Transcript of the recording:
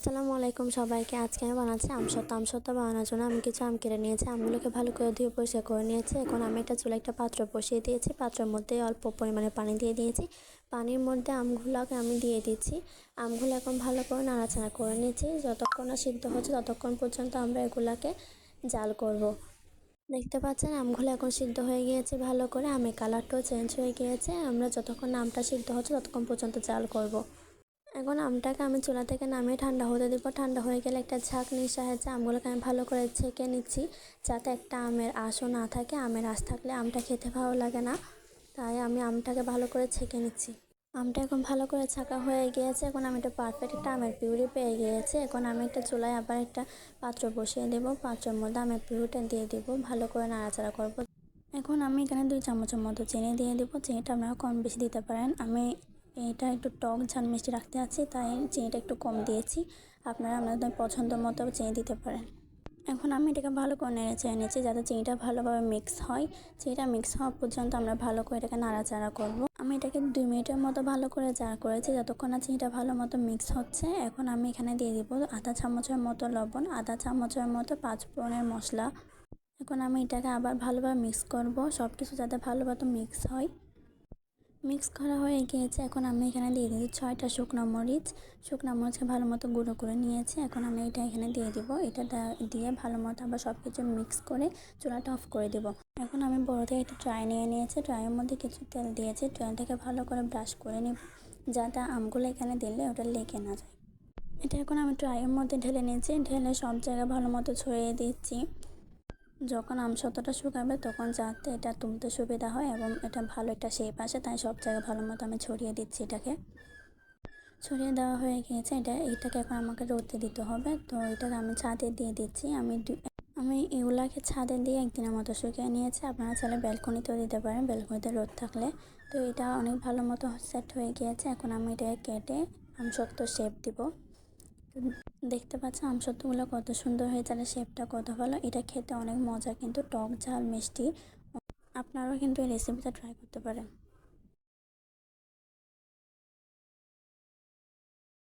আসসালামু আলাইকুম সবাইকে। আজকে আমি বানাচ্ছি আমসত্ত্ব বানানোর জন্য আমি কিছু আম কেটে নিয়েছি। আমগুলোকে ভালো করে ধুয়ে পরিষ্কার করে নিয়েছি। এখন আমি একটা চুলায় একটা পাত্র বসিয়ে দিয়েছি। পাত্রের মধ্যে অল্প পরিমাণে পানি দিয়ে দিয়েছি। পানির মধ্যে আমগুলোকে আমি দিয়ে দিচ্ছি। আমগুলো এখন ভালো করে নাড়াচাড়া করে নিয়েছি। যতক্ষণ না সিদ্ধ হচ্ছে ততক্ষণ পর্যন্ত আমরা এগুলাকে জাল করব। দেখতে পাচ্ছেন আমগুলো এখন সিদ্ধ হয়ে গিয়েছে ভালো করে। আমের কালারটাও চেঞ্জ হয়ে গিয়েছে। আমরা যতক্ষণ না আমটা সিদ্ধ হচ্ছে ততক্ষণ পর্যন্ত জাল করব। এখন আমটাকে আমি চুলা থেকে নামিয়ে ঠান্ডা হতে দেবো। ঠান্ডা হয়ে গেলে একটা ছাঁকনির সাহায্যে আমগুলোকে আমি ভালো করে ছেঁকে নিচ্ছি, যাতে একটা আমের আঁশও না থাকে। আমের আঁশ থাকলে আমটা খেতে ভালো লাগে না, তাই আমি আমটাকে ভালো করে ছেঁকে নিচ্ছি। আমটা এখন ভালো করে ছাঁকা হয়ে গিয়েছে। এখন আমি একটা পারফেক্ট একটা আমের পিউরি পেয়ে গিয়েছে। এখন আমি একটা চুলায় আবার একটা পাত্র বসিয়ে দেবো। পাত্রের মধ্যে আমের পিউরিটা দিয়ে দেবো, ভালো করে নাড়াচাড়া করবো। এখন আমি এখানে 2 চামচের মতো চিনি দিয়ে দেবো। চিনিটা আপনারা কম বেশি দিতে পারেন। আমি এটা একটু টক ঝাল মিষ্টি রাখতে আছি, তাই চিনিটা একটু কম দিয়েছি। আপনারা আপনাদের পছন্দ মতো চিনি দিতে পারেন। এখন আমি এটাকে ভালো করে নেড়ে চেড়ে নিচ্ছি, যাতে চিনিটা ভালোভাবে মিক্স হয়। চিনিটা মিক্স হওয়া পর্যন্ত আমরা ভালো করে এটাকে নাড়াচাড়া করব। আমি এটাকে 2 মিনিটের মতো ভালো করে জাল করেছি, যতক্ষণ না চিনিটা ভালো মতো মিক্স হচ্ছে। এখন আমি এখানে দিয়ে দিব আধা চামচের মতো লবণ, আধা চামচের মতো 5 ফোড়নের মশলা। এখন আমি এটাকে আবার ভালোভাবে মিক্স করব, সব কিছু যাতে ভালোভাবে মিক্স হয়। মিক্স করা হয়ে গিয়েছে। এখন আমি এখানে দিয়ে দিচ্ছি 6টা শুকনো মরিচকে ভালো মতো গুঁড়ো করে নিয়েছি। এখন আমি এটা এখানে দিয়ে দিব। এটা দিয়ে ভালো মতো আবার সব কিছু মিক্স করে চুলাটা অফ করে দেব। এখন আমি বড় থেকে একটা ট্রাই নিয়ে নিয়েছি। ট্রাইয়ের মধ্যে কিছু তেল দিয়েছি। তেলটাকে ভালো করে ব্রাশ করে নেব, যাতে আমগুলো এখানে দিলে ওটা লেগে না যায়। এটা এখন আমি ট্রাইয়ের মধ্যে ঢেলে নিয়েছি। ঢেলে সব জায়গায় ভালো মতো ছড়িয়ে দিচ্ছি। যখন আমসত্ত্বটা শুকাবে তখন যাতে এটা তুলতে সুবিধা হয় এবং এটা ভালো একটা শেপ আসে, তাই সব জায়গায় ভালো মতো আমি ছড়িয়ে দিচ্ছি। এটাকে ছড়িয়ে দেওয়া হয়ে গিয়েছে। এটাকে এখন আমাকে রোদে দিতে হবে, তো এটাকে আমি ছাদে দিয়ে দিচ্ছি। আমি এগুলাকে ছাদে দিয়ে একদিনের মতো শুকিয়ে নিয়েছি। আপনারা চাইলে ব্যালকনিতেও দিতে পারেন, ব্যালকনিতে রোদ থাকলে। তো এটা অনেক ভালো মতো সেট হয়ে গিয়েছে। এখন আমি এটাকে কেটে আমসত্ত্ব শেপ দিব। দেখতে পাচ্ছেন আমসত্ত্বগুলো কত সুন্দর হয়েছে, আর শেপটা কত ভালো। এটা খেতে অনেক মজা, কিন্তু টক ঝাল মিষ্টি। আপনারাও কিন্তু এই রেসিপিটা ট্রাই করতে পারেন।